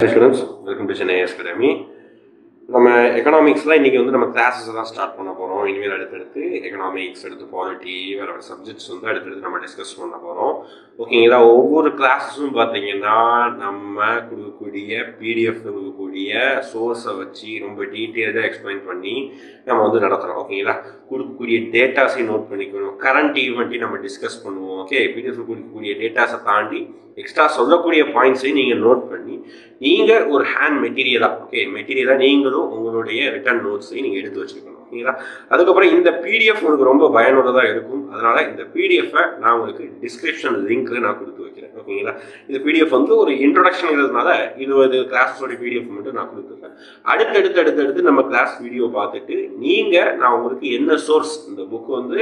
Hi students, welcome to Chennai Academy. நம்ம எக்கனாமிக்ஸ்லாம் இன்றைக்கி வந்து நம்ம கிளாஸஸ் எல்லாம் ஸ்டார்ட் பண்ண போகிறோம். இனிமேல் அடுத்தடுத்து எக்கனாமிக்ஸ் அடுத்து பாலிட்டி வேறு சப்ஜெக்ட்ஸ் வந்து அடுத்தடுத்து நம்ம டிஸ்கஸ் பண்ண போகிறோம். ஓகேங்களா? ஒவ்வொரு கிளாஸஸும் பார்த்தீங்கன்னா நம்ம கொடுக்கக்கூடிய பிடிஎஃப் கொடுக்கக்கூடிய சோர்ஸை வச்சு ரொம்ப டீட்டெயிலாக எக்ஸ்பிளைன் பண்ணி நம்ம வந்து நடத்துகிறோம். ஓகேங்களா? கொடுக்கக்கூடிய டேட்டாஸையும் நோட் பண்ணிக்கணும். கரண்ட் ஈவெண்ட்டையும் நம்ம டிஸ்கஸ் பண்ணுவோம். ஓகே, பிடிஎஃப் கொடுக்கக்கூடிய டேட்டாஸை தாண்டி எக்ஸ்ட்ரா சொல்லக்கூடிய பாயிண்ட்ஸையும் நீங்கள் நோட் பண்ணி நீங்கள் ஒரு ஹேண்ட் மெட்டீரியலாக நீங்களும் உங்களுடைய ரிட்டன் நோட்ஸையும் நீங்கள் எடுத்து வச்சுக்கணும். ஓகேங்களா? அதுக்கப்புறம் இந்த பிடிஎஃப் உங்களுக்கு ரொம்ப பயனுள்ளதாக இருக்கும். அதனால் இந்த பிடிஎஃப்பை நான் உங்களுக்கு டிஸ்கிரிப்ஷன் லிங்க்கில் நான் கொடுத்து வைக்கிறேன். ஓகேங்களா? இந்த பிடிஎஃப் வந்து ஒரு இன்ட்ரொடக்ஷன்ங்கிறதுனால 20 கிளாஸஸோட பிடிஎஃப் மட்டும் நான் கொடுத்துருக்கேன். அடுத்தடுத்து நம்ம கிளாஸ் வீடியோ பார்த்துட்டு நான் உங்களுக்கு என்ன சோர்ஸ், இந்த புக்கு வந்து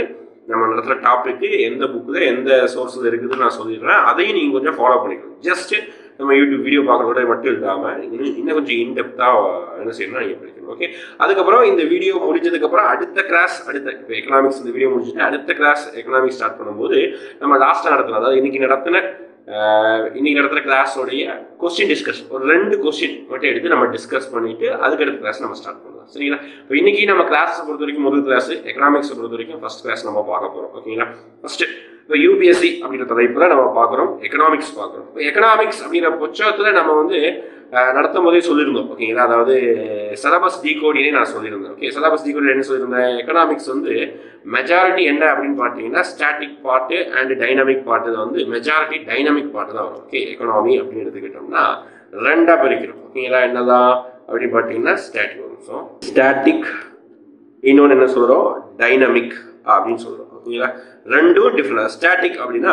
நம்ம நடத்துகிற டாப்பிக்கு எந்த புக்கில் எந்த சோர்ஸில் இருக்குதுன்னு நான் சொல்லிடுறேன். அதையும் நீங்கள் கொஞ்சம் ஃபாலோ பண்ணிக்கணும். ஜஸ்ட்டு நம்ம யூடியூப் வீடியோ பார்க்குறதோட மட்டும் இல்லாமல் இன்னும் கொஞ்சம் இன்டெப்த்தாக என்ன செய்யணும்னா நீங்கள் படிக்கணும். ஓகே, அதுக்கப்புறம் இந்த வீடியோ முடிஞ்சதுக்கப்புறம் அடுத்த கிளாஸ் இப்போ எக்கனாமிக்ஸ் இந்த வீடியோ முடிச்சுட்டு அடுத்த கிளாஸ் எக்கனாமிக்ஸ் ஸ்டார்ட் பண்ணும்போது நம்ம லாஸ்ட்டாக நடத்தணும். அதாவது இன்னைக்கு நடத்துகிற கிளாஸோடைய கொஸ்டின் டிஸ்கஷன் ஒரு 2 கொஸ்டின் மட்டும் எடுத்து நம்ம டிஸ்கஸ் பண்ணிட்டு அதுக்கடுத்த கிளாஸ் நம்ம ஸ்டார்ட் பண்ணலாம். சரிங்களா? இப்போ இன்னைக்கு நம்ம கிளாஸை பொறுத்த வரைக்கும் முதல் கிளாஸ் எக்கனாமிக்ஸை பொறுத்த வரைக்கும் ஃபர்ஸ்ட் கிளாஸ் நம்ம பார்க்க போகிறோம். ஓகேங்களா? ஃபர்ஸ்ட் இப்போ யூபிஎஸ்சி அப்படின்ற தலைப்பில் நம்ம பார்க்குறோம், எக்கனாமிக்ஸ் பார்க்குறோம். இப்போ எக்கனாமிக்ஸ் அப்படிங்கிற பட்சத்தில் நம்ம வந்து நடத்தும் போதே சொல்லியிருந்தோம். ஓகேங்களா? அதாவது சிலபஸ் டீகோடினே நான் சொல்லியிருந்தேன். ஓகே, சிலபஸ் டீகோடி என்ன சொல்லியிருந்தேன்? எக்கனாமிக்ஸ் வந்து மெஜாரிட்டி என்ன அப்படின்னு பார்த்தீங்கன்னா static part and dynamic part தான் வந்து மெஜாரிட்டி டைனமிக் பார்ட்டு தான் வரும். ஓகே, எக்கனாமி அப்படின்னு எடுத்துக்கிட்டோம்னா 2ஆக பிரிக்கிறோம். ஓகேங்களா? என்னதான் அப்படின்னு பார்த்தீங்கன்னா ஸ்டாட்டிக் வரும். ஸோ ஸ்டாட்டிக், இன்னொன்று என்ன சொல்கிறோம்? டைனமிக் அப்படின்னு சொல்கிறோம். ஓகேங்களா? ரெண்டும் டிஃப்ரெண்ட். ஸ்டாட்டிக் அப்படின்னா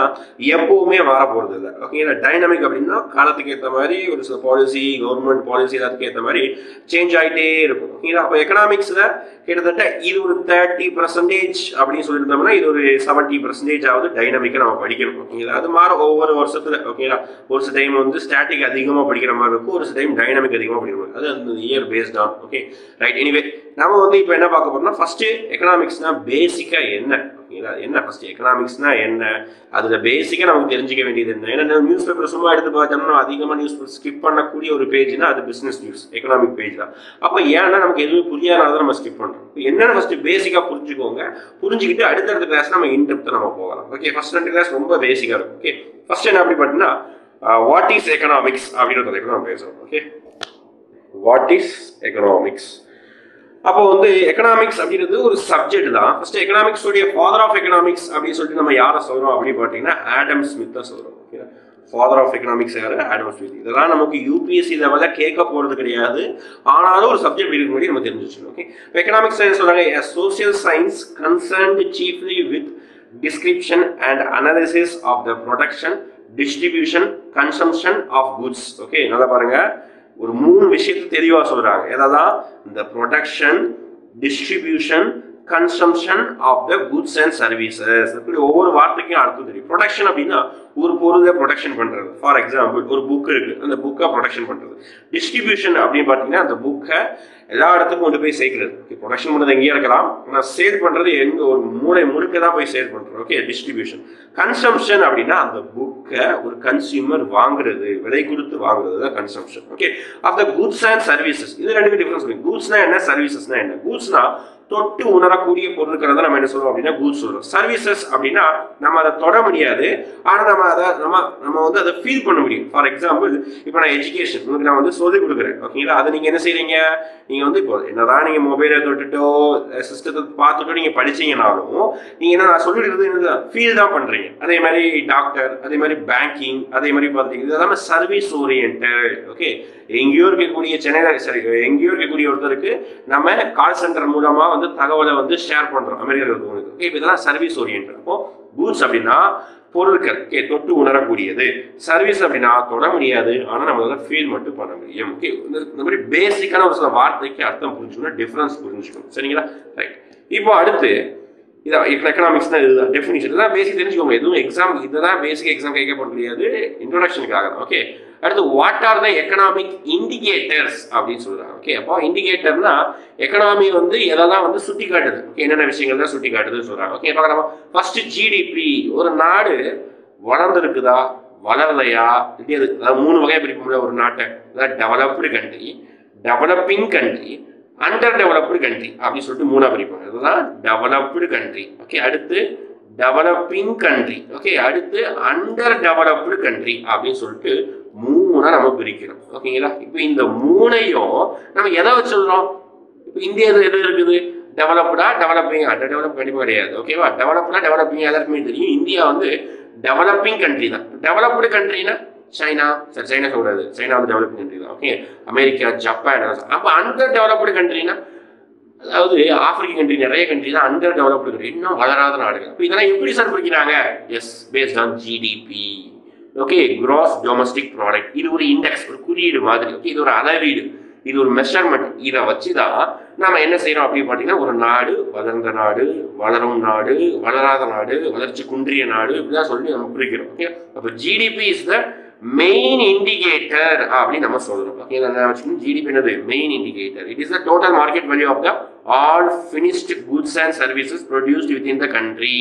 எப்பவுமே மாற போகிறது இல்லை. ஓகேங்களா? டைனமிக் அப்படின்னா காலத்துக்கு ஏற்ற மாதிரி ஒரு சில பாலிசி, கவர்மெண்ட் பாலிசி எல்லாத்துக்கு ஏற்ற மாதிரி சேஞ்ச் ஆகிட்டே இருக்கும். ஓகேங்களா? அப்போ எக்கனாமிக்ஸில் கிட்டத்தட்ட இது ஒரு 30% அப்படின்னு சொல்லியிருந்தோம்னா இது ஒரு 70% ஆகுது டைனமிக்கை நம்ம படிக்கணும். ஓகேங்களா? அது மாற ஒவ்வொரு வருஷத்தில். ஓகேங்களா? ஒரு சில டைம் வந்து ஸ்டாட்டிக் அதிகமாக படிக்கிற மாதிரி இருக்கும், ஒரு சில டைம் டைனமிக் அதிகமாக படிக்கிற மாதிரி. அது அந்த year based on. Okay, right. Anyway நம்ம வந்து இப்போ என்ன பார்க்க போறோம்னா ஃபர்ஸ்ட் எக்கனாமிக்ஸ்னா பேசிக்கா என்ன? ஓகேங்களா? என்ன ஃபர்ஸ்ட் எக்கனாமிக்ஸ்னா என்ன, அதுல பேசிக்கா நமக்கு தெரிஞ்சுக்க வேண்டியது என்ன? ஏன்னா நியூஸ் பேப்பர் சும்மா எடுத்து பார்த்தோம்னா அதிகமாக நியூஸ் பேப்பர் ஸ்கிப் பண்ணக்கூடிய ஒரு பேஜ்னா அது பிசினஸ் நியூஸ், எக்கனாமிக் பேஜ் தான். அப்போ ஏன்னா நமக்கு எதுவுமே புரியாதனால நம்ம ஸ்கிப் பண்றோம். என்னன்னு ஃபர்ஸ்ட் பேசிக்கா புரிஞ்சுக்கோங்க. புரிஞ்சுக்கிட்டு அடுத்தடுத்த கிளாஸ் நம்ம இன்டெப்த் நம்ம போகலாம். ஓகே, ஃபர்ஸ்ட் 2 கிளாஸ் ரொம்ப பேசிக்கா இருக்கும். ஓகே, ஃபர்ஸ்ட் என்ன அப்படி பார்த்தீங்கன்னா வாட் இஸ் எக்கனாமிக்ஸ் அப்படின்ற தலைப்பு நம்ம பேசுறோம். Okay, what is economics? அப்போ வந்து எக்கனாமிக்ஸ் அப்படின்றது ஒரு சப்ஜெக்ட் தான். ஃபர்ஸ்ட் எக்கனாமிக்ஸ் உடைய ஃபாதர் ஆஃப் எக்கனாமிக்ஸ் அப்படின்னு சொல்லிட்டு நம்ம யாரை சொல்றோம் அப்படின்னு பார்த்தீங்கன்னா ஆடம் ஸ்மித்தை சொல்றோம். ஓகே, ஃபாதர் ஆஃப் எக்கனாமிக்ஸ் யாரு? Adam Smith. இதெல்லாம் நமக்கு யூபிஎஸ்சி லெவலில் கேட்க போறது கிடையாது, ஆனாலும் ஒரு சப்ஜெக்ட் இருக்கு முன்னாடி நம்ம தெரிஞ்சிச்சு. ஓகே, எக்கனாமிக்ஸ் என்ன சொல்றாங்க? Social science concerned chiefly with description and analysis of the production, distribution, consumption of goods. Okay, நல்லா பாருங்க, ஒரு 3 விஷயத்தை தெளிவா சொல்றாங்க. ஏதாவது இந்த production, distribution, consumption of the goods and services. இப்படி ஒவ்வொரு வார்த்தைக்கும் அர்த்தம் தெரியும். ப்ரொடக்ஷன் அப்படின்னா ஒரு பொருளை ப்ரொடக்ஷன் பண்றது. ஃபார் எக்ஸாம்பிள் ஒரு புக் இருக்கு, அந்த புக்கை ப்ரொடக்ஷன் பண்றது. டிஸ்ட்ரிபியூஷன் அப்படின்னு பார்த்தீங்கன்னா அந்த புக்கை எல்லா இடத்துக்கும் கொண்டு போய் சேர்க்கிறது. ப்ரொடக்ஷன் பண்ணுறது எங்கேயா இருக்கலாம், ஆனால் சேல் பண்றது எங்க ஒரு மூளை முழுக்க தான் போய் சேல் பண்றோம். Okay, distribution. கன்சம்ஷன் அப்படின்னா அந்த புக்கை ஒரு கன்சியூமர் வாங்குறது, விலை கொடுத்து வாங்குறது தான் consumption. Okay, of the goods and services. இது 2 டிஃபரன்ஸ் இருக்கு. குட்ஸ்னா என்ன, சர்வீசஸ்னா என்ன? குட்ஸ்னா தொட்டு உணரக்கூடிய பொருட்களை தான் நம்ம என்ன சொல்றோம் அப்படின்னா கூட்ஸ் சொல்றோம். சர்வீசஸ் அப்படின்னா நம்ம அதை தொட முடியாது, ஆனா நம்ம வந்து அதை ஃபீல் பண்ண முடியும். ஃபார் எக்ஸாம்பிள் இப்போ நான் எஜுகேஷன் உங்களுக்கு நான் வந்து சொல்லிக் கொடுக்குறேன். ஓகேங்களா? அதை நீங்க என்ன செய்றீங்க? நீங்க வந்து இப்போ என்னதான் நீங்க மொபைலை தொட்டுட்டோ சிஸ்டத்தை பார்த்துட்டோ நீங்க படிச்சீங்கனாலும் நீங்க என்ன நான் சொல்லிடுறது என்னதான் ஃபீல் தான் பண்றீங்க. அதே மாதிரி டாக்டர், அதே மாதிரி பேங்கிங், அதே மாதிரி பார்த்தீங்கன்னா இது எல்லாமே சர்வீஸ் ஓரியன்டட். ஓகே, எங்கேயோ இருக்கக்கூடிய சென்னையில் சரி எங்கேயோ இருக்கக்கூடிய ஒருத்தருக்கு நம்ம கால் சென்டர் மூலமா வந்து தகவலை வந்து ஷேர் பண்றோம் அமெரிக்காவில் இருக்கவங்களுக்கு. ஓகே, இதெல்லாம் சர்வீஸ் ஓரியன்டட். அப்போ கூட்ஸ் அப்படின்னா பொருட்கள், ஓகே, தொட்டு உணரக்கூடியது. சர்வீஸ் அப்படின்னா தொட முடியாது, ஆனால் நம்ம ஃபீல் மட்டும் பண்ண முடியும். ஓகே, இந்த மாதிரி பேசிக்கான ஒரு சில வார்த்தைக்கு அர்த்தம் புரிஞ்சுக்கணும், டிஃபரன்ஸ் புரிஞ்சுக்கணும். சரிங்களா? ரைட். இப்போ அடுத்து இதான் எக்கனாமிக்ஸ் தான், இதுதான் டெஃபினிஷன். இதெல்லாம் பேசிக் தெரிஞ்சுக்கோங்க. எதுவும் எக்ஸாம் இதெல்லாம் பேசிக் எக்ஸாம் கேட்கப்பட முடியாது, இன்ட்ரோடக்ஷனுக்காக தான். ஓகே, அடுத்து what are the economic indicators அப்படின்னு சொல்றாங்க. ஓகே, அப்போ இண்டிகேட்டர்னா எக்கனாமி வந்து எதெல்லாம் வந்து சுட்டி காட்டுது, என்னென்ன விஷயங்கள் தான் சுட்டி காட்டுதுன்னு சொல்றாங்க. ஓகே, பார்க்கலாமா? First GDP. ஒரு நாடு வளர்ந்துருக்குதா வளரலையா, அதாவது 3 வகையாக பிரிப்போம்ல ஒரு நாட்டை. அதாவது developed country, developing country, under developed country அப்படின்னு சொல்லிட்டு 3ஆக பிரிப்பாங்க. இதுதான் டெவலப்டு கண்ட்ரி. ஓகே, அடுத்து டெவலப்பிங் கண்ட்ரி. ஓகே, அடுத்து அண்டர் டெவலப்டு கண்ட்ரி அப்படின்னு சொல்லிட்டு 3ஆக நம்ம பிரிக்கிறோம். ஓகேங்களா? இப்போ இந்த 3ஐயும் நம்ம எதை வச்சு சொல்றோம்? இப்போ இந்தியா எது இருக்குது? டெவலப்டா, டெவலப்பிங்? அண்டர் டெவலப் கண்டிப்பாக கிடையாது. ஓகேவா? டெவலப்டா, டெவலப்பிங் எல்லாருக்குமே தெரியும். இந்தியா வந்து டெவலப்பிங் கண்ட்ரி தான். டெவலப்டு கண்ட்ரினா சைனா, சரி சைனா சொல்றாரு, சைனா வந்து டெவலப்பிங் கண்ட்ரி தான். Okay, America, Japan. அப்போ அண்டர் டெவலப்டு கண்ட்ரினா அதாவது ஆப்பிரிக்க கண்ட்ரி, நிறைய கண்ட்ரி தான் அண்டர் டெவலப்டு கண்ட்ரி, இன்னும் வளராத நாடுகள். இப்போ இதெல்லாம் எப்படி சார் பிடிக்கிறாங்க? Yes, based on GDP. Okay, gross domestic product. இது ஒரு இண்டெக்ஸ், ஒரு குறியீடு மாதிரி. ஓகே, இது ஒரு அளவீடு, இது ஒரு மெஷர்மெண்ட். இதை வச்சு தான் நம்ம என்ன செய்யறோம் அப்படின்னு பார்த்தீங்கன்னா, ஒரு நாடு வளர்ந்த நாடு, வளரும் நாடு, வளராத நாடு, வளர்ச்சி குன்றிய நாடு, இப்படிதான் சொல்லி நம்ம குறிக்கிறோம். ஓகே, அப்போ GDP is the main indicator அப்படின்னு நம்ம சொல்றோம். ஓகே, ஜிடிபி என்னது? Main indicator. It is the total market value of the all finished goods and services produced within the country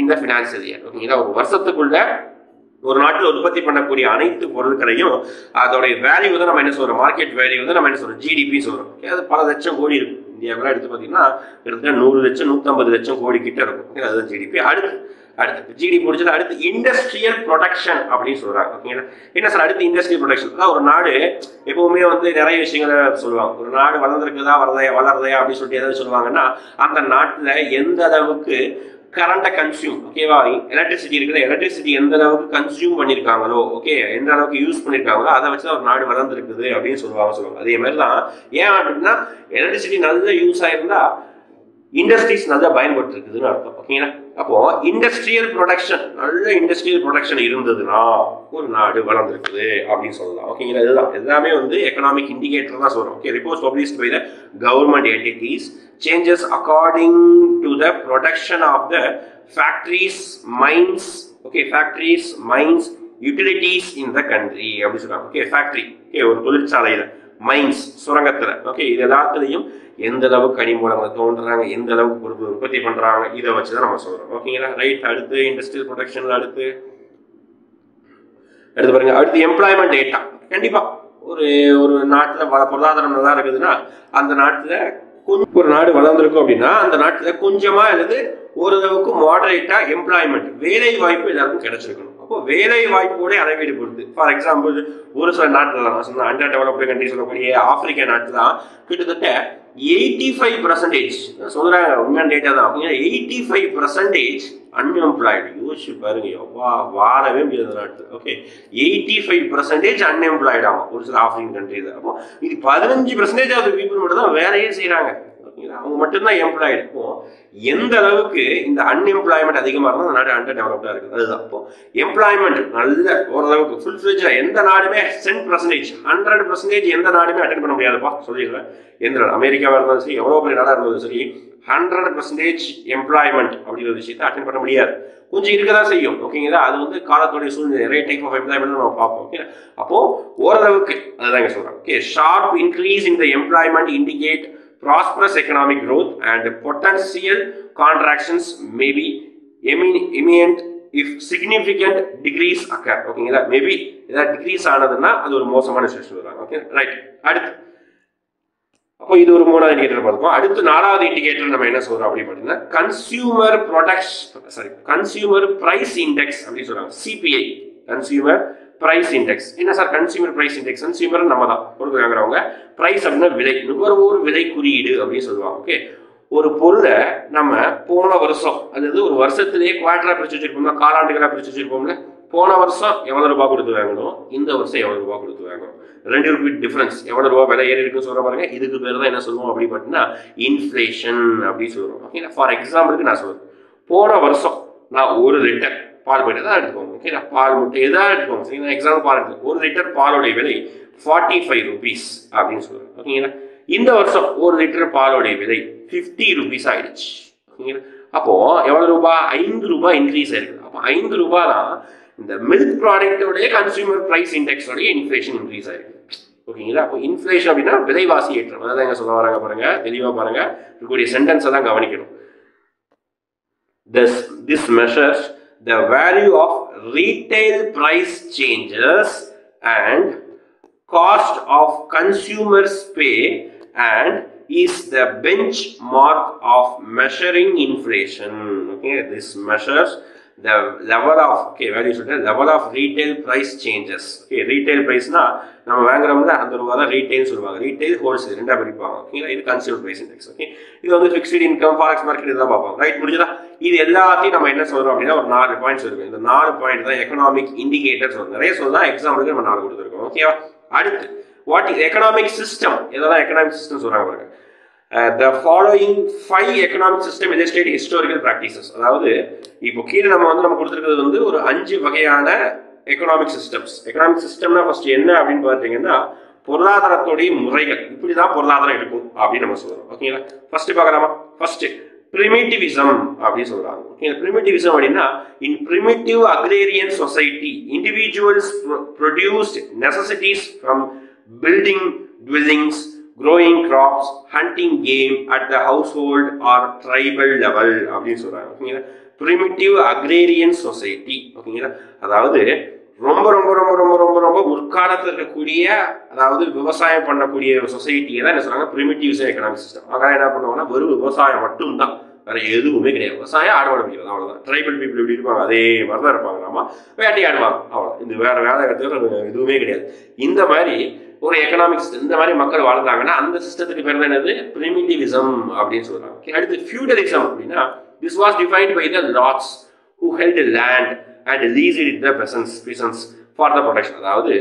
in the financial year. ஓகேங்களா? ஒரு வருஷத்துக்குள்ள ஒரு நாட்டில் உற்பத்தி பண்ணக்கூடிய அனைத்து பொருட்களையும் அதோடைய வேல்யூ தான் நம்ம என்ன சொல்றோம்? மார்க்கெட் வேல்யூ வந்து நம்ம என்ன சொல்றோம்? ஜிடிபி சொல்றோம். அது பல லட்சம் கோடி இருக்கும். இந்தியாவில் எடுத்து பார்த்தீங்கன்னா கிட்டத்தட்ட 100 லட்சம் 150 லட்சம் கோடி கிட்ட இருக்கும். அதுதான் ஜிடிபி. அடுத்து ஜிடிபி முடிச்சது. அடுத்து இண்டஸ்ட்ரியல் ப்ரொடக்ஷன் அப்படின்னு சொல்றாங்க. ஓகேங்களா? என்ன சார் அடுத்து இண்டஸ்ட்ரியல் ப்ரொடக்ஷன்? அதான் ஒரு நாடு எப்பவுமே வந்து நிறைய விஷயங்களை சொல்லுவாங்க. ஒரு நாடு வளர்ந்துருக்குதா, வளர்றதையா அப்படின்னு சொல்லிட்டு எதாவது சொல்லுவாங்கன்னா, அந்த நாட்டில் எந்த அளவுக்கு கரண்ட்டை கன்சியூம், ஓகேவா, எலக்ட்ரிசிட்டி இருக்குது, எலக்ட்ரிசிட்டி எந்த அளவுக்கு கன்சியூம் பண்ணியிருக்காங்களோ, ஓகே, எந்த அளவுக்கு யூஸ் பண்ணியிருக்காங்களோ அதை வச்சு தான் ஒரு நாடு வளர்ந்துருக்குது அப்படின்னு சொல்லுவாங்க. அதே மாதிரி தான் ஏன் அப்படின்னா, எலக்ட்ரிசிட்டி நல்ல யூஸ் ஆயிருந்தா இண்டஸ்ட்ரீஸ் நல்லா பயன்பட்டு இருக்குதுன்னு அர்த்தம். ஓகேங்களா? அப்போ இண்டஸ்ட்ரியல் ப்ரொடக்ஷன், நல்ல இண்டஸ்ட்ரியல் ப்ரொடக்ஷன் இருந்ததுன்னா ஒரு நாடு வளர்ந்துருக்குது அப்படின்னு சொல்லலாம். ஓகேங்களா? இதுதான் எல்லாமே வந்து எக்கனாமிக் இண்டிகேட்டர் தான் சொல்றோம். Okay, reports published by the government entities changes according to the production of the factories, mines, okay, factories, mines, utilities in the country அப்படின்னு சொல்றாங்க. ஓகே, ஃபேக்டரி, ஓகே, ஒரு தொழிற்சாலையில, மைன்ஸ், சுரங்கத்துல, ஓகே, இது எல்லாத்துலையும் எந்த அளவுக்கு கனிமூலங்களை தோன்றுறாங்க, எந்த அளவுக்கு பொருட்கள் உற்பத்தி பண்றாங்க, இதை வச்சுதான் நம்ம சொல்றோம். ஓகேங்களா? ரைட். அடுத்து இண்டஸ்ட்ரியல் ப்ரொடக்ஷன்ல அடுத்து பாருங்க. அடுத்து எம்ப்ளாய்மெண்ட் டேட்டா. கண்டிப்பா ஒரு நாட்டுல பொருளாதாரம் நல்லா இருக்குதுன்னா அந்த நாட்டுல ஒரு நாடு வளர்ந்துருக்கும் அப்படின்னா அந்த நாட்டுல கொஞ்சமா அல்லது ஓரளவுக்கு மாடரேட்டா எம்ப்ளாய்மெண்ட், வேலை வாய்ப்பு எல்லாருக்கும் கிடைச்சிருக்கணும். அப்போ வேலை வாய்ப்போட அளவீடு பொறுத்து. ஃபார் எக்ஸாம்பிள் ஒரு சில நாட்டில் அண்டர் டெவலப்டு கண்ட்ரி சொல்லக்கூடிய ஆப்பிரிக்க நாட்டில் கிட்டத்தட்ட 85% சொல்றாங்க, உண்மையான டேட்டா தான். 85% அன்எம்ப்ளாய்டு. யோசிச்சு பாருங்க, வாழவே முடியாத நாட்டு. ஓகே, 85% அன்எம்ப்ளாய்டு ஆகும் ஒரு சில ஆப்பிரிக்கன் கண்ட்ரியில். அப்போ இது 15% ஆஃப் பீப்புள் மட்டும் தான் வேலையே செய்யறாங்க. அவங்க மட்டும்தான் எம்ப்ளாய்டு. இப்போ எந்த அளவுக்கு இந்த அன்எம்ப்ளாய்மெண்ட் அதிகமாக இருந்தால் அந்த நாடு அண்டர் டெவலப்டா இருக்குது. அதுதான். இப்போ எம்ப்ளாய்மெண்ட் நல்ல ஓரளவுக்கு ஃபுல் ஃபிளெஜ்டா எந்த நாடுமே 100% எந்த நாடுமே அட்டென்ட் பண்ண முடியாதுப்பா சொல்லிடுறேன். எந்த நாடு, அமெரிக்காவாக இருந்தாலும் சரி, எவ்வளோ பெரிய நாடாக இருந்தாலும் சரி, 100% எம்ப்ளாய்மெண்ட் அப்படிங்கிற விஷயத்தை அட்டென்ட் பண்ண முடியாது. கொஞ்சம் இருக்கதான் செய்யும். ஓகேங்களா? அது வந்து காலத்துடைய சூழ்நிலை, நிறைய டைப் ஆஃப் எம்ப்ளாய்மெண்ட் நம்ம பார்ப்போம். ஓகே, அப்போ ஓரளவுக்கு அதுதான் இங்க சொல்றாங்க. Okay, sharp increase in the employment indicate prosperous economic growth and potential contractions may be imminent if significant decrease occur. ஓகேங்களா? மேபி ஏதாவது டிக்ரீஸ் ஆனதுன்னா அது ஒரு மோசமான சிச்சுவேஷன் வராங்க. Okay, right. அடுத்து அப்போ இது ஒரு 3வது இண்டிகேட்டர் பார்ப்போம். அடுத்து 4வது இண்டிகேட்டர் நம்ம என்ன சொல்றோம் அப்படின்னு பார்த்தீங்கன்னா, கன்சியூமர் பிரைஸ் இண்டெக்ஸ் அப்படின்னு சொல்றாங்க. CPI, consumer price index. என்ன sir consumer price index? Consumer நம்ம தான் பொருள் வாங்குறவங்க, பிரைஸ் அப்படின்னா விலை, நுகர்வோர் விலை குறியீடு அப்படின்னு சொல்லுவாங்க. ஓகே, ஒரு பொருளை நம்ம போன வருஷம், அதாவது ஒரு வருஷத்திலேயே குவார்டரா பிரிச்சு வச்சிருப்போம்ல, காலாண்டுகளா பிரிச்சு வச்சிருப்போம்ல, போன வருஷம் எவ்வளவு ரூபாய் கொடுத்து வாங்கணும், இந்த வருஷம் எவ்வளவு ரூபாய் கொடுத்து வாங்கணும், 2 ரூபாய் டிஃபரன்ஸ், எவ்வளவு ரூபாய் விலை ஏறி இருக்குன்னு சொல்ற பாருங்க. இதுக்கு பேர் தான் என்ன சொல்லுவோம் அப்படின்னு பார்த்தீங்கன்னா இன்ஃபிளேஷன் அப்படின்னு சொல்லுவோம். ஓகே, ஃபார் எக்ஸாம்பிளுக்கு நான் சொல்றேன், போன வருஷம் நான் 1 லிட்டர் பால் போயிட்டு தான் எடுத்துக்கோங்க. ஓகே, பால் முட்டை எதாவது எடுத்துக்கோங்க. சரிங்களா? எக்ஸாம்பிள் பால் எடுத்து 1 லிட்டர் பாலோடைய விலை 45 rupees அப்படின்னு சொல்றேன். ஓகேங்களா? இந்த வருஷம் 1 லிட்டர் பாலோடைய விலை 50 rupees ஆயிடுச்சு. ஓகேங்களா? அப்போ எவ்வளவு ரூபாய்? 5 ரூபாய் இன்க்ரீஸ் ஆயிருக்கு. அப்போ 5 ரூபாய் தான் இந்த மில்க் ப்ராடக்டோடைய கன்சியூமர் பிரைஸ் இண்டெக்ஸோடைய இன்ஃபிளேஷன் இன்க்ரீஸ் ஆயிருக்கு. ஓகேங்களா? அப்போ இன்ஃபிளேஷன் அப்படின்னா விலைவாசி ஏற்றம். அதான் எங்க சொல்ல வராங்க பாருங்க, தெளிவா பாருங்க, இருக்கக்கூடிய சென்டென்ஸை தான் கவனிக்கணும். This measures the value of retail price changes and cost of consumers pay and is the benchmark of measuring inflation. Okay, this measures the level of value level of retail price changes. Okay, retail price na நம்ம வாங்குறோம்ல அந்த ரூபா தான் retail சொல்லுவாங்க. Retail wholesale ரெண்டா பிரிப்பாங்க. ஓகேங்களா, இது consumer price index. Okay, இது வந்து ஃபிக்ஸ்டு இன்கம் ஃபாரெக்ஸ் மார்க்கெட் இதெல்லாம் பார்ப்போம். ரைட், முடிஞ்சதா? இது எல்லாத்தையும் நம்ம என்ன சொல்றோம் அப்படின்னா ஒரு 4 பாயிண்ட்ஸ் இருக்கு. இந்த 4 பாயிண்ட் தான் எகனாமிக் இண்டிகேட்டர்ஸ். நிறைய சொல்லலாம், எக்ஸாம்பிளுக்கு நம்ம 4 கொடுத்துருக்கோம். ஓகேவா? அடுத்து வாட் இஸ் எகனாமிக் சிஸ்டம்? இதெல்லாம் எகனாமிக் சிஸ்டம் சொல்றாங்க பாருங்க. The following 5 economic system illustrate historical practices. அதாவது இப்போ கீழே நம்ம கொடுத்துருக்கிறது வந்து ஒரு 5 வகையான எக்கனாமிக் சிஸ்டம்ஸ். எக்கனாமிக் சிஸ்டம்னா ஃபர்ஸ்ட் என்ன அப்படின்னு பார்த்தீங்கன்னா பொருளாதாரத்துடைய முறைகள். இப்படி தான் பொருளாதாரம் இருக்கும் அப்படின்னு நம்ம சொல்றோம். ஓகேங்களா, ஃபர்ஸ்ட் பார்க்கலாமா? ஃபர்ஸ்ட் பிரிமிட்டிவிசம் அப்படின்னு சொல்றாங்க. ஓகே, பிரிமிட்டிவிசம் அப்படின்னா in primitive agrarian society individuals produced necessities from building dwellings, growing crops, hunting game at the household or tribal level அப்படின்னு சொல்றாங்க. ஓகேங்களா, primitive agrarian society. ஓகேங்களா, அதாவது ரொம்ப ரொம்ப ரொம்ப ரொம்ப ரொம்ப ரொம்ப முற்காலத்தில் இருக்கக்கூடிய அதாவது விவசாயம் பண்ணக்கூடிய சொசைட்டியை தான் என்ன சொல்றாங்க பிரிமிட்டிவ் எக்கனாமிக் சிஸ்டம். அதான் என்ன பண்ணுவாங்கன்னா வெறும் விவசாயம் மட்டும்தான், வேற எதுவுமே கிடையாது. விவசாயம் ஆடுவாடு பிடிக்கிறது அவ்வளவுதான். ட்ரைபல் பீப்புள் எப்படி இருப்பாங்க அதே மாதிரி தான் இருப்பாங்க. நம்ம வேட்டையாடுவாங்க அவ்வளோ. இந்த வேற வேலை இடத்துல எதுவுமே கிடையாது. இந்த மாதிரி ஒரு எக்கனாமிக் சிஸ்டம், இந்த மாதிரி மக்கள் வாழ்ந்தாங்கன்னா அந்த சிஸ்டத்துக்கு பேர் தான் என்னது பிரிமிட்டிவிசம் அப்படின்னு சொல்றாங்க. அடுத்து ஃபியூடலிசம் அப்படின்னா this was defined by the lords who held land and leased it the peasants for the protection. அதாவது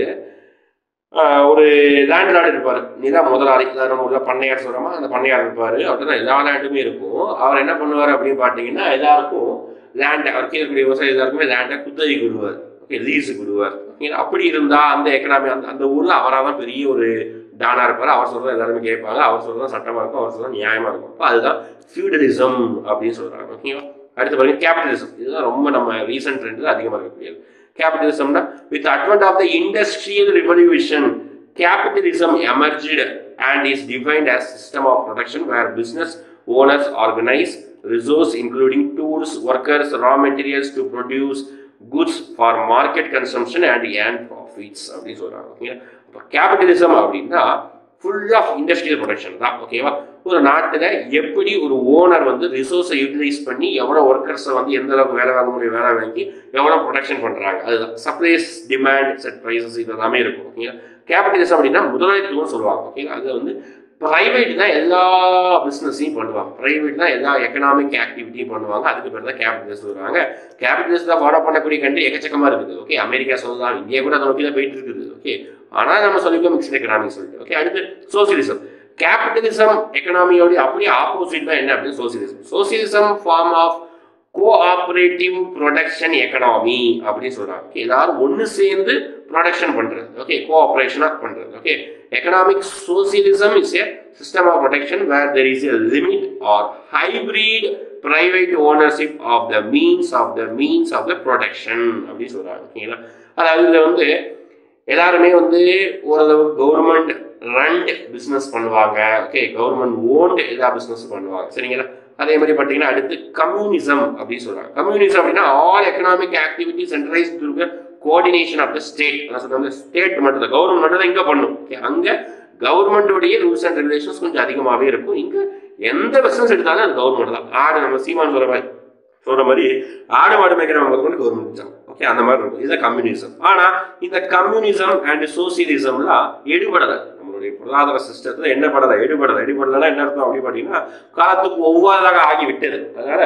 ஒரு லேண்ட்லார்டு இருப்பார், நில முதலாளி, நம்ம உள்ள பண்ணையார் சொல்கிறோமா, அந்த பண்ணையார் இருப்பார். அவர்கிட்ட எல்லா லேண்டுமே இருக்கும். அவர் என்ன பண்ணுவார் அப்படின்னு பார்த்தீங்கன்னா எல்லாருக்கும் லேண்டை, அவருக்கு இருக்கக்கூடிய விவசாயம் எல்லாருக்குமே லேண்டை குத்தகைக்கு விடுவார். ஓகே, லீஸுக்கு விடுவார். அப்படி இருந்தால் அந்த எக்கனாமி அந்த ஊரில் அவராக தான் பெரிய ஒரு டானாக இருப்பார். அவர் சொல்கிறத எல்லாருமே கேட்பாங்க, அவர் சொல்கிறதா சட்டமாக இருக்கும், அவர் சொல்கிறதா நியாயமாக இருக்கும். அப்போ அதுதான் ஃபியூடலிசம் அப்படின்னு சொல்கிறாங்க. ஓகேவா? அடுத்து பாருங்க கேபிட்டலிசம். இதுதான் ரொம்ப நம்ம ரீசன்ட் ட்ரெண்டில் அதிகமாக இருக்கக்கூடியது. கேபிட்டலிசம்னா with advent of the industrial revolution capitalism emerged and is defined as system of production where business owners organize resources including tools, workers, raw materials to produce goods for market consumption and earn profits அப்படி சொல்றாங்க. Okay, அப்போ capitalism அப்படின்னா full of industrial production தான். ஓகேவா? ஒரு நாட்டில் எப்படி ஒரு ஓனர் வந்து ரிசோர்ஸை யூட்டிலைஸ் பண்ணி எவ்வளோ ஒர்க்கர்ஸை வந்து எந்த அளவுக்கு வேலை வாங்க முடியும் வேலை வாங்கி எவ்வளோ ப்ரொடக்ஷன் பண்ணுறாங்க, அதுதான் சப்ளைஸ் டிமாண்ட் செட் ப்ரைஸஸ் இது எல்லாமே இருக்கும். ஓகேங்களா, கேபிட்டலிசம் அப்படின்னா முதலாளித்துவம் சொல்லுவாங்க. ஓகேங்களா, அது வந்து ப்ரைவேட் தான் எல்லா பிஸ்னஸையும் பண்ணுவாங்க, ப்ரைவேட் தான் எல்லா எக்கனாமிக் ஆக்டிவிட்டியும் பண்ணுவாங்க. அதுக்கு பேர் தான் கேபிட்டலிஸ்ட் சொல்கிறாங்க. கேபிட்டலிஸ்ட் தான் ஃபாலோ பண்ணக்கூடிய கண்ட்ரி எக்கச்சக்கமாக இருக்குது. ஓகே, அமெரிக்கா சொல்லலாம், இந்தியா கூட அதை நோக்கி தான் போயிட்டு இருக்குது. ஓகே, ஆனால் நம்ம சொல்லிக்கோ மிக்ஸ்ட் எக்கனாமிக் சொல்லிட்டு. ஓகே, அடுத்து சோசியலிசம். கேபிட்டலிசம் எக்கனாமியோட அப்படியே ஆப்போசிட் தான் என்ன அப்படின்னு socialism. Socialism form of cooperative production economy அப்படின்னு சொல்றாங்க. எல்லாரும் ஒன்று சேர்ந்து ப்ரொடக்ஷன் பண்றது. ஓகே, கோஆபரேஷனா பண்றது. Okay, economic socialism is a system of production where there is a limit or hybrid private ownership of the means of the production அப்படின்னு சொல்றாங்க. ஓகேங்களா, அதாவது இதில் வந்து எல்லாருமே வந்து ஓரளவு கவர்மெண்ட் ரன்ட் பிஸ்னஸ் பண்ணுவாங்க. ஓகே, கவர்மெண்ட் ஓன்டு எல்லா பிஸ்னஸ் பண்ணுவாங்க. சரிங்களா, அதே மாதிரி பார்த்தீங்கன்னா அடுத்து கம்யூனிசம் அப்படின்னு சொல்றாங்க. கம்யூனிசம் அப்படின்னா all economic activity centralised through coordination of the state. அதான் சொல்றாங்க, ஸ்டேட் மட்டும் தான், கவர்மெண்ட் மட்டும் தான் இங்கே பண்ணும். ஓகே, அங்கே கவர்மெண்ட்டுடைய ரூல்ஸ் அண்ட் ரெகுலேஷன்ஸ் கொஞ்சம் அதிகமாகவே இருக்கும். இங்கே எந்த பிஸ்னஸ் எடுத்தாலும் அது கவர்மெண்ட் தான். ஆடு நம்ம சீமான் சொல்ற மாதிரி ஆடு மாடு மேய்க்கிறவங்க கவர்மெண்ட் தான். ஓகே, அந்த மாதிரி இருக்கும். இதுதான் கம்யூனிசம். ஆனால் இந்த கம்யூனிசம் அண்ட் சோசியலிசம்லாம் எடுபடலை. நம்மளுடைய பொருளாதார சிஸ்டத்தில் என்ன படலை, எடுபடலைன்னா என்ன அர்த்தம் அப்படின்னு பார்த்தீங்கன்னா காலத்துக்கு ஒவ்வாறாக ஆகிவிட்டது. அதனால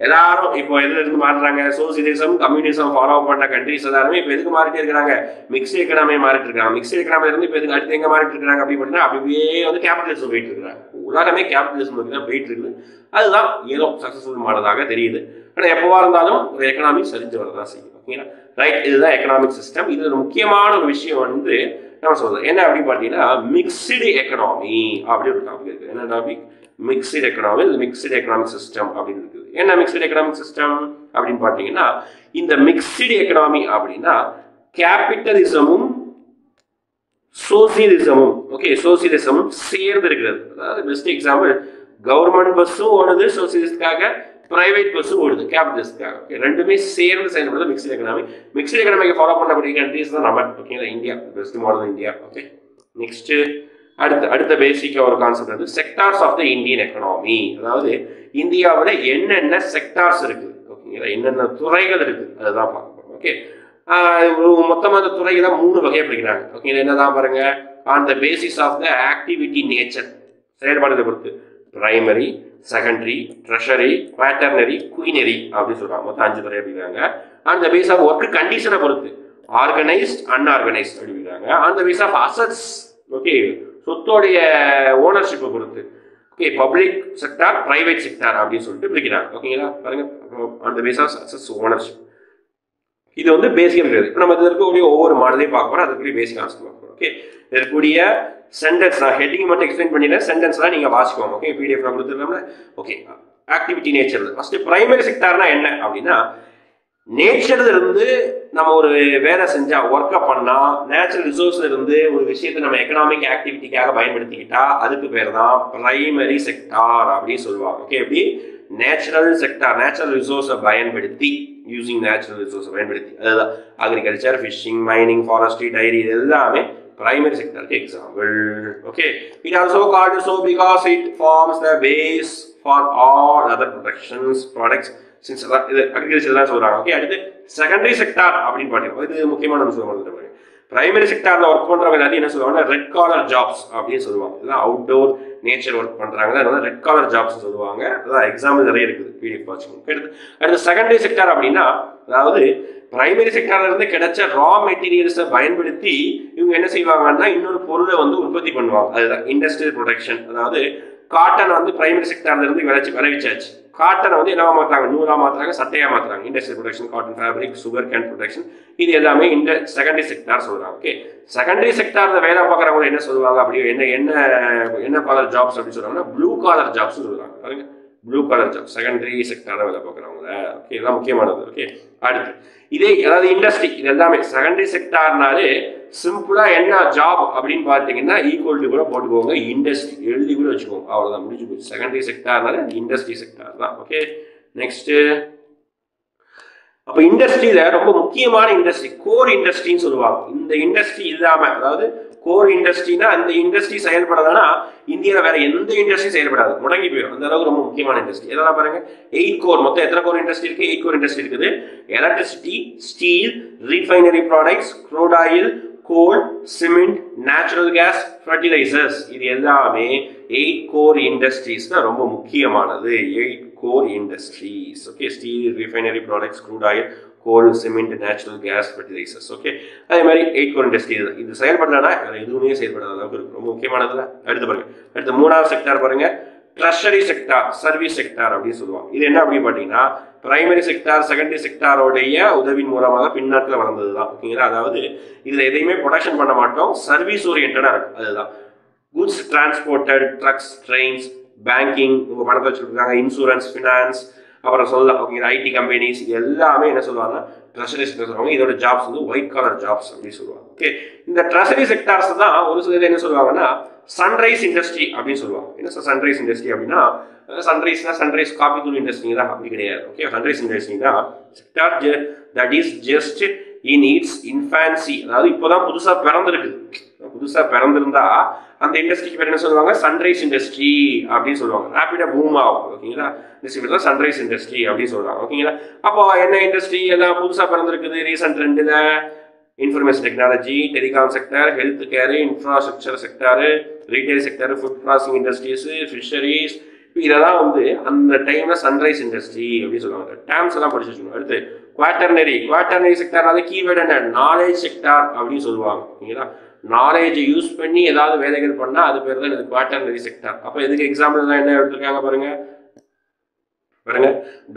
எல்லாரும் இப்போ எதுல இருந்து மாறுறாங்க, சோசியலிசம் கம்யூனிசம் ஃபாலோ பண்ண கண்ட்ரிஸ் எல்லாருமே இப்போ எதுக்கு மாறிட்டே இருக்கிறாங்க, மிக்ஸ்டு எக்கனாமி மாறிட்டு இருக்காங்க. மிக்ஸ்டு எக்கனாமில இருந்து இப்போ எதுக்கு அடுத்து எங்க மாறிட்டு இருக்காங்க அப்படின்னு பார்த்தீங்கன்னா அப்படியே வந்து கேபிட்டலிசம் போயிட்டு இருக்காங்க. உலகமே கேபிட்டலிசம் தான் போயிட்டு இருக்குது. அதுதான் ஏதோ சக்சஸ்ஃபுல் மாறதாக தெரியுது. ஆனால் எப்போவா இருந்தாலும் ஒரு எக்கனாமி சரிஞ்சு வரதான் செய்யும். ஓகேங்களா, ரைட், இதுதான் எக்கனாமிக் சிஸ்டம். இது ஒரு முக்கியமான ஒரு விஷயம் வந்து நம்ம சொல்றது என்ன அப்படின்னு பார்த்தீங்கன்னா மிக்ஸ்டு எக்கனாமி அப்படின்னு ஒரு டாபிக் இருக்கு. என்ன topic? Mixed economy, mixed economic system அப்படின்னு இருக்குது. என்ன மிக்ஸ்டு எக்கனாமிக் சிஸ்டம் அப்படின்னு பார்த்தீங்கன்னா இந்த மிக்ஸ்டு எக்கனாமி அப்படின்னா கேபிட்டலிசமும் சோசியலிசமும், ஓகே, சோசியலிசமும் சேர்ந்து இருக்கிறது. அதாவது பெஸ்ட் எக்ஸாம்பிள் கவர்மெண்ட் பஸ்ஸும் ஓடுது சோசியலிஸ்டுக்காக, பிரைவேட் பஸ் ஓடுது கேபிட்டலிஸ்ட்காக. ஓகே, ரெண்டுமே சேர்ந்து செயல்படுது மிக்ஸ்டு எக்கனாமி. மிக்ஸ்டு எக்கனாமிக்கு ஃபாலோ பண்ணக்கூடிய கண்ட்ரீஸ் தான் நம்ம. ஓகேங்களா, India best model India. Okay, next அடுத்த பேசிக்காக ஒரு கான்செப்ட் வந்து sectors of the Indian economy. அதாவது இந்தியாவில் என்னென்ன செக்டார்ஸ் இருக்குது, ஓகேங்களா, என்னென்ன துறைகள் இருக்குது அதுதான் பார்க்க போகிறோம். ஓகே, மொத்தமாக அந்த துறைகளை 3 வகையாக பிடிக்கிறாங்க. ஓகே, என்னதான் பாருங்க, on the basis of the activity nature, செயல்பாடுகளை பொறுத்து primary, secondary, tertiary, quaternary, quinary அப்படின்னு சொல்றாங்க. மொத்தம் 5 துறை அப்படிங்கிறாங்க. On the base of work கண்டிஷனை பொறுத்து ஆர்கனைஸ்ட், அன்ஆர்கனைஸ்ட் அப்படிங்கிறாங்க. On the base of assets, okay, சொத்தோடைய ஓனர்ஷிப்பை பொறுத்து, okay, public sector, private sector அப்படின்னு சொல்லிட்டு பிரிக்கிறாங்க. ஓகேங்களா, பாருங்க, on the base of assets, ownership. இது வந்து பேசிக்காக இருக்குது. இப்போ நம்ம இதில் இருக்கக்கூடிய ஒவ்வொரு மாடலையும் பார்க்க போகிறோம். அதுக்குரிய பேசிக் கான்செப்ட் பார்க்க போகிறோம். ஓகே, இருக்கக்கூடிய சென்டென்ஸ் நான் ஹெட்டிங் மட்டும் எக்ஸ்பிளைன் பண்ணிடுறேன், சென்டென்ஸ்லாம் நீங்கள் வாசிக்கோங்க. ஓகே, பிடிஎஃப் நான் கொடுத்துருக்கோம்ல. Okay, activity nature first primary செக்டார்னா என்ன அப்படின்னா, நேச்சர்ல இருந்து நம்ம ஒரு வேலை செஞ்சா, ஒர்க்கை பண்ணா, நேச்சுரல் ரிசோர்ஸ்ல இருந்து ஒரு விஷயத்தை நம்ம எக்கனாமிக் ஆக்டிவிட்டிக்காக பயன்படுத்திக்கிட்டா அதுக்கு பேர் தான் பிரைமரி செக்டார் அப்படின்னு சொல்லுவாங்க. ஓகே, எப்படி நேச்சுரல் செக்டார், நேச்சுரல் ரிசோர்ஸை பயன்படுத்தி, யூசிங் நேச்சுரல் ரிசோர்ஸை பயன்படுத்தி, அதுதான் agriculture, fishing, mining, forestry, dairy, இது எல்லாமே பிரைமரி செக்டருக்கு example. Okay, it also called so because it forms the base for all other productions products since இது அக்ரிகல்ச்சர் தான் சொல்றாங்க. ஓகே, அடுத்து செகண்டரி செக்டார் அப்படின்னு பாத்தீங்கன்னா இது முக்கியமான விஷயம் சொல்லுவாங்க. பிரைமரி செக்டார்ல ஒர்க் பண்றவங்க எல்லாத்தையும் என்ன சொல்லுவாங்க, ரெட் காலர் ஜாப்ஸ் அப்படின்னு சொல்லுவாங்க. இதெல்லாம் அவுட்டோர் நேச்சர் ஒர்க் பண்றாங்க, அதனால ரெட் காலர் ஜாப்ஸ் சொல்லுவாங்க. அதான் எக்ஸாம்பிள் நிறைய இருக்குது, பிடிஎஃப் வாட்சிங்க. அடுத்து செகண்டரி செக்டார் அப்படின்னா, அதாவது பிரைமரி செக்டார்ல இருந்து கிடைச்ச ரா மெட்டீரியல்ஸை பயன்படுத்தி இவங்க என்ன செய்வாங்கன்னா இன்னொரு பொருளை வந்து உற்பத்தி பண்ணுவாங்க. அதுதான் இண்டஸ்ட்ரியல் ப்ரொடக்ஷன். அதாவது காட்டன் வந்து பிரைமரி செக்டார்ல இருந்து விளைவிச்சாச்சு. காட்டனை வந்து என்னவா மாற்றுறாங்க, நூலா மாற்றுறாங்க, சட்டையா மாற்றுறாங்க. Industrial production, cotton fabric, sugar cane production, இது எல்லாமே இந்த செகண்டரி செக்டார் சொல்றாங்க. ஓகே, செகண்டரி செக்டார்ல வேலை பார்க்குறவங்க என்ன சொல்லுவாங்க, அப்படி என்ன காலர் ஜாப்ஸ் அப்படின்னு சொல்றாங்கன்னா ப்ளூ காலர் ஜாப்ஸ் சொல்றாங்க. பாருங்க, ப்ளூ காலர் ஜாப் செகண்டரி செக்டார்ல வேலை பார்க்குறவங்க. ஓகே, இதெல்லாம் முக்கியமானது. ஓகே, அடுத்து இதே அதாவது இண்டஸ்ட்ரி, இது எல்லாமே செகண்டரி செக்டார்னாலே சிம்பிளா என்ன ஜாப் அப்படின்னு பார்த்தீங்கன்னா ஈக்குவல் டு கூட போட்டுக்கோங்க, இண்டஸ்ட்ரி எழுதி கூட வச்சுக்கோங்க, அவ்வளோதான், முடிஞ்சு போச்சு. செகண்டரி செக்டார்னால இண்டஸ்ட்ரி செக்டார் தான். ஓகே, நெக்ஸ்ட் அப்போ இண்டஸ்ட்ரியில ரொம்ப முக்கியமான இண்டஸ்ட்ரி கோர் இண்டஸ்ட்ரின்னு சொல்லுவாங்க. இந்த இண்டஸ்ட்ரி இல்லாம, அதாவது கோர் இண்டஸ்ட்ரினா அந்த இண்டஸ்ட்ரி செயல்படாதுன்னா இந்தியாவில் வேற எந்த இண்டஸ்ட்ரி செயல்படாது, முடங்கி போயிடும். அந்த அளவுக்கு ரொம்ப முக்கியமான இண்டஸ்ட்ரி. இதெல்லாம் பாருங்க, 8 கோர். மொத்தம் எத்தனை கோர் இண்டஸ்ட்ரி இருக்கு? 8 கோர் இண்டஸ்ட்ரி இருக்குது. Electricity, steel, refinery products, crude oil, coal, cement, natural gas, fertilisers, இது எல்லாமே 8 கோர் இண்டஸ்ட்ரீஸ் தான் ரொம்ப முக்கியமானது. 8 core industries. Okay, steel, refinery products, crude oil, coal, cement, natural gas, fertilisers. Okay, அதே மாதிரி 8 core industry இது செயல்படலன்னா வேற எதுவுமே செயல்படாத அளவுக்கு இருக்கு, ரொம்ப முக்கியமானதுல. அடுத்து பாருங்க, அடுத்து 3வது செக்டார் பாருங்க, ட்ரெஷரி செக்டார், சர்வீஸ் செக்டார் அப்படின்னு சொல்லுவாங்க. இது என்ன அப்படின்னு பார்த்தீங்கன்னா பிரைமரி செக்டார், செகண்டரி செக்டாரோடைய உதவியின் மூலமாக பின்னாட்டில் வளர்ந்தது தான். ஓகேங்களா, அதாவது இதில் எதையுமே ப்ரொடக்ஷன் பண்ண மாட்டோம், சர்வீஸ் ஓரியன்டாக இருக்கும். அதுதான் goods transported, trucks, trains, banking, உங்கள் பணத்தை வச்சுருக்காங்க, இன்சூரன்ஸ், ஃபினான்ஸ், அப்புறம் சொல்லலாம். ஓகேங்களா, ஐடி கம்பெனிஸ், இது எல்லாமே என்ன சொல்லுவாங்க, ட்ரெஷரி செக்டர் சொல்லுவாங்க. இதோட ஜாப்ஸ் வந்து ஒயிட் காலர் ஜாப்ஸ் அப்படின்னு சொல்லுவாங்க. ஓகே, இந்த ட்ரெஷரி செக்டார்ஸ் தான் ஒரு சில என்ன சொல்லுவாங்கன்னா சன்ரைஸ் இண்டஸ்ட்ரி அப்படின்னு சொல்லுவாங்க. என்ன சன்ரைஸ் இண்டஸ்ட்ரி அப்படின்னா, சன்ரைஸ்னா சன்ரைஸ் காபி தூள் இண்டஸ்ட்ரி தான், அப்படி கிடையாது. ஓகே, சன்ரைஸ் இண்டஸ்ட்ரி தான் sector that is just in it's infancy, அதாவது இப்போதான் புதுசாக பிறந்திருக்கு. புதுசாக பிறந்திருந்தா அந்த இண்டஸ்ட்ரிக்கு பேர் என்ன சொல்லுவாங்க, சன்ரைஸ் இண்டஸ்ட்ரி அப்படின்னு சொல்லுவாங்க. ரேப்பிடாக பூம் ஆகும். ஓகேங்களா, இண்டஸ்ட்ரி தான் சன்ரைஸ் இண்டஸ்ட்ரி அப்படின்னு சொல்லுவாங்க. ஓகேங்களா, அப்போ என்ன இண்டஸ்ட்ரி எல்லாம் புதுசாக பிறந்திருக்குது ரீசெண்ட் ட்ரெண்டில்? Information technology, telecom sector, health care, infrastructure sector, retail sector, food processing industries, fisheries, இதெல்லாம் வந்து அந்த டைம்ல சன்ரைஸ் இண்டஸ்ட்ரி அப்படின்னு சொல்லுவாங்க. டேர்ம்ஸ் எல்லாம் படிச்சு வச்சுக்கணும். அடுத்து குவாட்டர்னரி செக்டார்னால கீவேர்டு என்ன, நாலேஜ் செக்டார் அப்படின்னு சொல்லுவாங்க. ஓகேங்களா, நாலேஜை யூஸ் பண்ணி ஏதாவது வேலைகள் பண்ணால் அது பேர் தான் குவாட்டர்னரி செக்டார். அப்போ இதுக்கு எக்ஸாம்பிள் தான் என்ன எடுத்துருக்காங்க பாருங்க,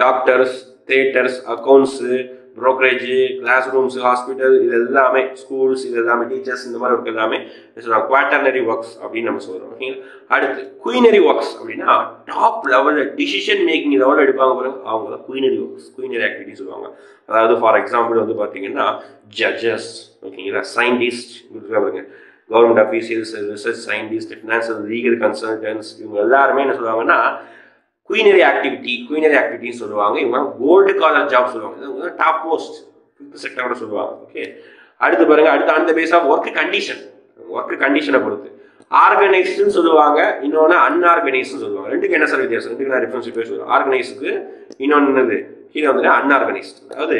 doctors, theatres, accounts, brokerage, classrooms, hospital, இது எல்லாமே ஸ்கூல்ஸ், இது எல்லாமே டீச்சர்ஸ், இந்த மாதிரி ஒர்க் எல்லாமே சொல்லுவாங்க குவாட்டர்னரி ஒர்க்ஸ் அப்படின்னு நம்ம சொல்கிறோம். ஓகேங்களா, அடுத்து குயினரி ஒர்க்ஸ் அப்படின்னா டாப் லெவலில் டிசிஷன் மேக்கிங் லெவலில் எடுப்பாங்க பாருங்க, அவங்க தான் குயினரி ஒர்க்ஸ், குயினரி ஆக்டிவிட்டி சொல்லுவாங்க. அதாவது ஃபார் எக்ஸாம்பிள் வந்து பார்த்தீங்கன்னா ஜட்ஜஸ், ஓகேங்களா, சயின்டிஸ்ட், பாருங்க government officials, research scientist, financial, legal consultants, இவங்க எல்லாருமே என்ன சொல்லுவாங்கன்னா குயினரி ஆக்டிவிட்டின்னு சொல்லுவாங்க. இவங்க கோல்டு காலர் ஜாப் சொல்லுவாங்க. இது டாப் மோஸ்ட் 5th செக்டரோட சொல்லுவாங்க. ஓகே, அடுத்து பாருங்க, அடுத்து on the base of work கண்டிஷனை பொறுத்து ஆர்கனைஸ்டுன்னு சொல்லுவாங்க, இன்னொன்று அன்ஆர்கனைஸ்டுன்னு சொல்லுவாங்க. ரெண்டுக்கு என்ன சார் வித்தியாசம்? ரெண்டுக்கு நான் டிஃபரன்ஸ் பேசுவேன். ஆர்கனைஸ்டுக்கு இன்னொன்று கீழே வந்து அன்ஆர்கனைஸ்டு. அதாவது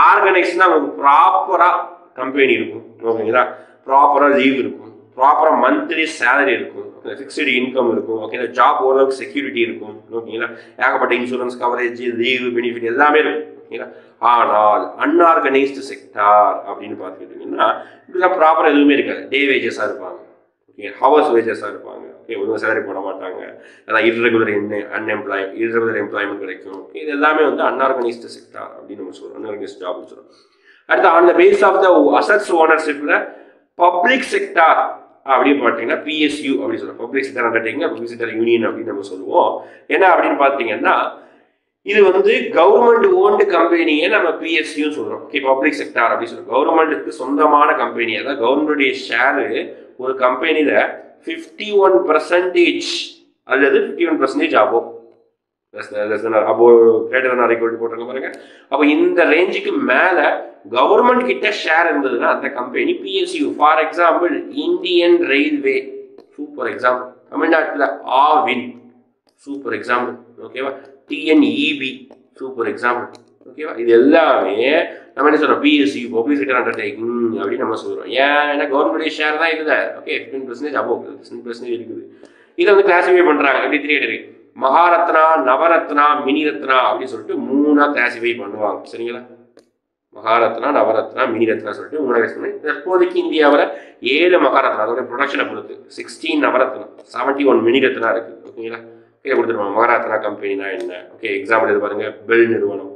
ஆர்கனைஸ்ட்னா உங்களுக்கு ப்ராப்பராக கம்பெனி இருக்கும், ஓகேங்களா, ப்ராப்பராக லீவ் இருக்கும், ப்ராப்பராக மந்த்லி சேலரி இருக்கும், ஃபிக்ஸ்டு இன்கம் இருக்கும், ஓகேங்களா, ஜாப் ஓரளவுக்கு செக்யூரிட்டி இருக்கும், ஓகேங்களா, ஏகப்பட்ட இன்சூரன்ஸ் கவரேஜ், லீவ் பெனிஃபிட் எல்லாமே இருக்கும், ஓகேங்களா. ஆனால் அன்ஆர்கனைஸ்டு செக்டார் அப்படின்னு பார்த்துக்கிட்டிங்கன்னா இப்படிலாம் ப்ராப்பராக எதுவுமே இருக்காது. டே வேஜஸாக இருப்பாங்க, ஓகே, ஹவர்ஸ் வேஜஸாக இருப்பாங்க, ஓகே, ஒழுங்காக சேலரி போட மாட்டாங்க, அதான் இர்ரெகுலர் எம்ப்ளாய்மெண்ட் கிடைக்கும். இது எல்லாமே வந்து அன்ஆர்கனைஸ்டு செக்டார் அப்படின்னு நம்ம சொல்கிறோம், அன்ஆர்கனைஸ்டு ஜாப்னு சொல்கிறோம். அடுத்து on the base of the assets ஓனர்ஷிப்ல பப்ளிக் செக்டார் அப்படின்னு பார்த்தீங்கன்னா PSU அப்படின்னு சொல்லுவோம். Public sector undertaking, public sector union அப்படின்னு நம்ம சொல்லுவோம். என்ன அப்படின்னு பார்த்தீங்கன்னா இது வந்து கவர்மெண்ட் ஓன்டு கம்பெனியை நம்ம PSUன்னு சொல்கிறோம். ஓகே, பப்ளிக் செக்டார் அப்படின்னு சொல்லுவோம். கவர்மெண்ட்டுக்கு சொந்தமான கம்பெனி, அதாவது கவர்மெண்டுடைய ஷேரு ஒரு கம்பெனியில் 51% அல்லது 51% ஆகும். அப்போ greater than or equal to போட்டிருக்க பாருங்க. அப்போ இந்த ரேஞ்சுக்கு மேல கவர்மெண்ட் கிட்ட ஷேர் இருந்ததுன்னா அந்த company PSU. For example Indian railway, super example. தமிழ்நாட்டில் ஆவின், சூப்பர் எக்ஸாம்பிள், ஓகேவா. TNEB, சூப்பர் எக்ஸாம்பிள், ஓகேவா. இது எல்லாமே நம்ம என்ன சொல்றோம்? PSU, பப்ளிக் செக்டர் அண்டர்டேக்கிங் அப்படின்னு நம்ம சொல்றோம். ஏன்னா கவர்மெண்ட் ஷேர் தான் இதுல, ஓகே, 15% அபோவ் 15% இருக்குது. இதை வந்து கிளாசிஃபை பண்றாங்க எப்படி 3 இருக்கு. மகாரத்னா, நவரத்னா, மினி ரத்னா அப்படின்னு சொல்லிட்டு 3 கிளாசிஃபை பண்ணுவாங்க, சரிங்களா. மகாரத்னா, நவரத்னா, மினி ரத்னா சொல்லிட்டு 3 கிளாசிஃபை. தற்போதைக்கு இந்தியாவில் 7 மகாரத்னா, அதோட ப்ரொடக்ஷனை பொறுத்து 16 நவரத்னா, 71 மினி ரத்னா இருக்கு, ஓகேங்களா. இதை கொடுத்துருவாங்க. மகாரத்னா கம்பெனினா என்ன? ஓகே, எக்ஸாம்பிள் இது பாருங்க. பெல் நிறுவனம்,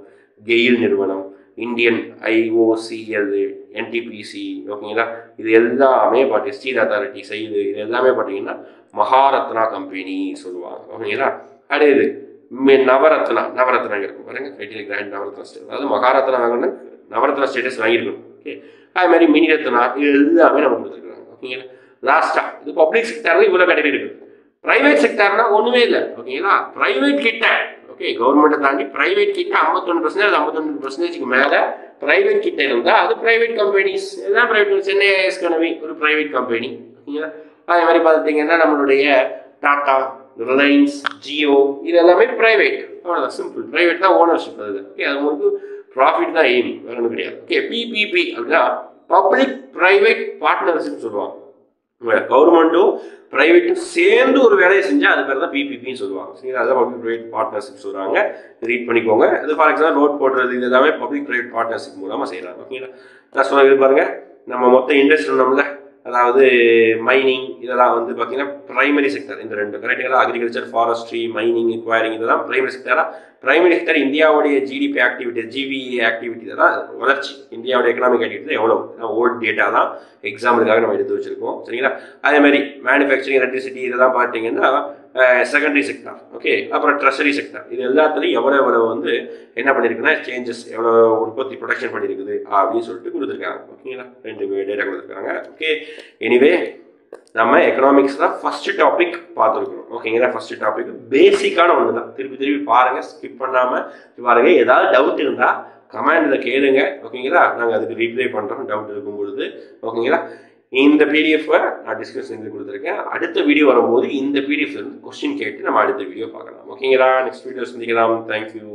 கெயில் நிறுவனம், இந்தியன் IOCL, NTPC, ஓகேங்களா. இது எல்லாமே பார்த்து ஸ்டீல் அத்தாரிட்டி செய்யுது. இது எல்லாமே பார்த்தீங்கன்னா மகாரத்னா கம்பெனி சொல்லுவாங்க, ஓகேங்களா. அடுத்து நவரத்னா இருக்கும் பாருங்க, கைட்டில் கிராண்ட் நவரத்னா ஸ்டேட், அதாவது மகாரத்னா வாங்கணும், நவரத்னா ஸ்டேட்டஸ் வாங்கியிருக்கணும். ஓகே, அது மாதிரி மினி ரத்னா, இது எல்லாமே நம்ம கொடுத்துருக்காங்க, ஓகேங்களா. லாஸ்டா இது பப்ளிக் செக்டர்ல இவ்வளோ கேட்டகரி இருக்கு. பிரைவேட் செக்டர்னா ஒண்ணுமே இல்லை, ஓகேங்களா. பிரைவேட் கிட்ட, ஓகே, கவர்மெண்ட்டை தாண்டி பிரைவேட் கிட்ட 51%, 51%க்கு மேல பிரைவேட் கிட்ட இருந்தா அது பிரைவேட் கம்பெனிஸ். எல்லாம் பிரைவேட். சென்னை எஸ்கனவி ஒரு பிரைவேட் கம்பெனி, ஓகேங்களா. அதே மாதிரி பார்த்துட்டீங்கன்னா நம்மளுடைய டாடா, ரிலையன்ஸ், ஜியோ, இது எல்லாமே பிரைவேட். அவ்வளோதான், சிம்பிள். பிரைவேட் தான் ஓனர்ஷிப் அது. ஓகே, அது உங்களுக்கு ப்ராஃபிட் தான் எய்ம், வேற ஒன்றும் கிடையாது. ஓகே, PPP அப்படின்னா பப்ளிக் பிரைவேட் பார்ட்னர்ஷிப் சொல்லுவாங்க. கவர்மெண்ட்டும் பிரைவேட்டும் சேர்ந்து ஒரு வேலையை செஞ்சால் அது பேர் தான் PPPன்னு சொல்லுவாங்க, சரிங்களா. அதுதான் பப்ளிக் பிரைவேட் பார்ட்னர்ஷிப் சொல்கிறாங்க. ரீட் பண்ணிக்கோங்க. இது ஃபார் எக்ஸாம்பிள் ரோட் போடுறது, இது எல்லாமே பப்ளிக் பிரைவேட் பார்ட்னர்ஷிப் மூலமாக செய்கிறாங்க, ஓகேங்களா. நான் சொன்னது பாருங்க, நம்ம மொத்த இண்டஸ்ட்ரி சொன்னோம்ல, அதாவது மைனிங், இதெல்லாம் வந்து பார்த்தீங்கன்னா பிரைமரி செக்டர். இந்த 2 கரெக்டுங்களா. அக்ரிகல்ச்சர், ஃபாரஸ்ட்ரி, மைனிங், எக்வயரிங், இதெல்லாம் பிரைமரி செக்டரா. பிரைமரி செக்டர் இந்தியாவுடைய GDP ஆக்டிவிட்டி, GVA ஆக்டிவிட்டி தான் வளர்ச்சி. இந்தியாவுடைய எக்கனாமிக் ஆக்டிவிட்டி எவ்வளோ ஓல்டு டேட்டா தான், எக்ஸாம்பிளுக்காக நம்ம எடுத்து வச்சிருக்கோம், சரிங்களா. அதே மாதிரி மேனுஃபேக்சரிங், எலக்ட்ரிசிட்டி, இதெல்லாம் பார்த்தீங்கன்னா செகண்டரி செக்டர், ஓகே. அப்புறம் ட்ரெஷரி செக்டர், இது எல்லாத்துலையும் எவ்வளோ வந்து என்ன பண்ணியிருக்குன்னா சேஞ்சஸ், எவ்வளோ உற்பத்தி ப்ரொடக்ஷன் பண்ணியிருக்குது அப்படின்னு சொல்லிட்டு கொடுத்துருக்காங்க, ஓகேங்களா. 2 டேட்டா கொடுத்துருக்காங்க, ஓகே. எனிவே நம்ம எக்கனாமிக்ஸ் தான் ஃபர்ஸ்ட் டாபிக் பார்த்துருக்கோம், ஓகேங்களா. ஃபர்ஸ்ட் டாபிக் பேசிக்கான ஒன்று தான். திருப்பி பாருங்க, ஸ்கிப் பண்ணாமல் பாருங்க. ஏதாவது டவுட் இருந்தால் கமெண்ட்ல கேளுங்க, ஓகேங்களா. நாங்கள் அதுக்கு ரீப்ளை பண்ணுறோம் டவுட் இருக்கும் பொழுது, ஓகேங்களா. இந்த PDF-ஐ நான் டிஸ்கிரிப்ஷனில் கொடுத்துருக்கேன். அடுத்த வீடியோ வரும்போது இந்த PDF இருந்து கொஸ்டின் கேட்டு நம்ம அடுத்த வீடியோ பார்க்கலாம், ஓகேங்களா. நெக்ஸ்ட் வீடியோ சந்திக்கலாம். தேங்க்யூ.